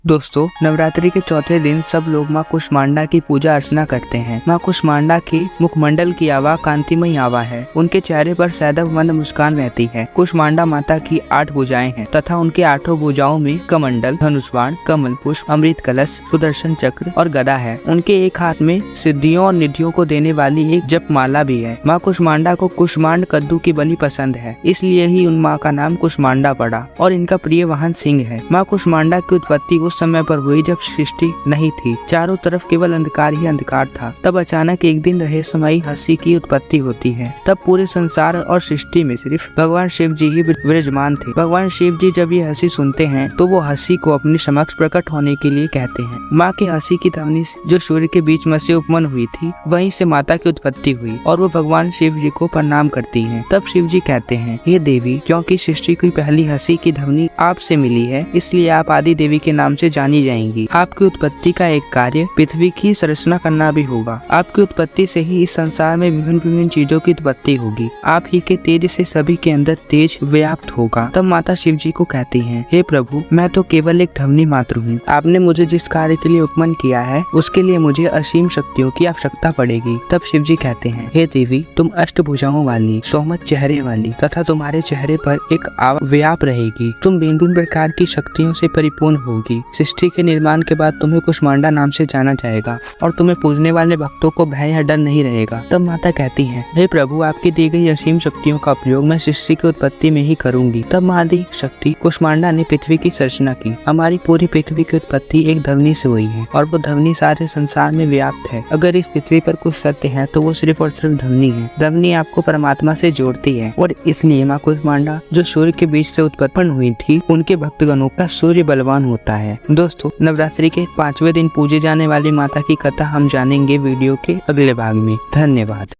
दोस्तों, नवरात्रि के चौथे दिन सब लोग माँ कुष्मांडा की पूजा अर्चना करते हैं। माँ कुष्मांडा की मुखमंडल की आवा कांतिमय आवा है। उनके चेहरे पर सदैव मंद मुस्कान रहती है। कुष्मांडा माता की 8 भुजाएं हैं तथा उनके 8 भुजाओं में कमंडल, धनुष बाण, कमल पुष्प, अमृत कलश, सुदर्शन चक्र और गदा है। उनके एक हाथ में सिद्धियों और निधियों को देने वाली एक जप माला भी है। माँ कुष्मांडा को कुष्मांड कद्दू की बलि पसंद है, इसलिए ही उन माँ का नाम कुष्मांडा पड़ा और इनका प्रिय वाहन सिंह है। माँ कुष्मांडा की उत्पत्ति उस समय पर हुई जब सृष्टि नहीं थी, चारों तरफ केवल अंधकार ही अंधकार था। तब अचानक एक दिन रहस्यमयी हंसी की उत्पत्ति होती है। तब पूरे संसार और सृष्टि में सिर्फ भगवान शिव जी ही विराजमान थे। भगवान शिव जी जब ये हंसी सुनते हैं तो वो हंसी को अपने समक्ष प्रकट होने के लिए कहते हैं। माँ की हंसी की ध्वनि जो सूर्य के बीच में से उपमन हुई थी, वहीं से माता की उत्पत्ति हुई और वो भगवान शिव जी को प्रणाम करती हैं। तब शिव जी कहते हैं, हे देवी, क्योंकि सृष्टि की पहली हंसी की ध्वनि आपसे मिली है, इसलिए आप आदि देवी के नाम से जानी जाएंगी। आपकी उत्पत्ति का एक कार्य पृथ्वी की संरचना करना भी होगा। आपकी उत्पत्ति से ही इस संसार में विभिन्न चीजों की उत्पत्ति होगी। आप ही के तेज से सभी के अंदर तेज व्याप्त होगा। तब माता शिव जी को कहती हैं, हे प्रभु, मैं तो केवल एक ध्वनि मात्र हूँ। आपने मुझे जिस कार्य के लिए उपमन किया है उसके लिए मुझे असीम शक्तियों की आवश्यकता पड़ेगी। तब शिव जी कहते हैं, हे देवी, तुम अष्टभुजाओं वाली, सोमत चेहरे वाली तथा तुम्हारे चेहरे पर एक आवा व्याप रहेगी। तुम भिन्न प्रकार की शक्तियों से परिपूर्ण होगी। सृष्टि के निर्माण के बाद तुम्हें कुष्मांडा नाम से जाना जाएगा और तुम्हें पूजने वाले भक्तों को भय या डर नहीं रहेगा। तब माता कहती है, हे प्रभु, आपकी दी गई असीम शक्तियों का प्रयोग मैं सृष्टि की उत्पत्ति में ही करूंगी। तब मादी शक्ति कुष्मांडा ने पृथ्वी की सर्जना की। हमारी पूरी पृथ्वी की उत्पत्ति एक ध्वनि से हुई है और वो ध्वनि सारे संसार में व्याप्त है। अगर इस पृथ्वी पर कुछ सत्य है तो वो सिर्फ और सिर्फ ध्वनि है। ध्वनि आपको परमात्मा से जोड़ती है और इसलिए माँ कुष्मांडा जो सूर्य के बीच से उत्पन्न हुई थी, उनके भक्तगणों का सूर्य बलवान होता है। दोस्तों, नवरात्रि के 5वें दिन पूजे जाने वाली माता की कथा हम जानेंगे वीडियो के अगले भाग में। धन्यवाद।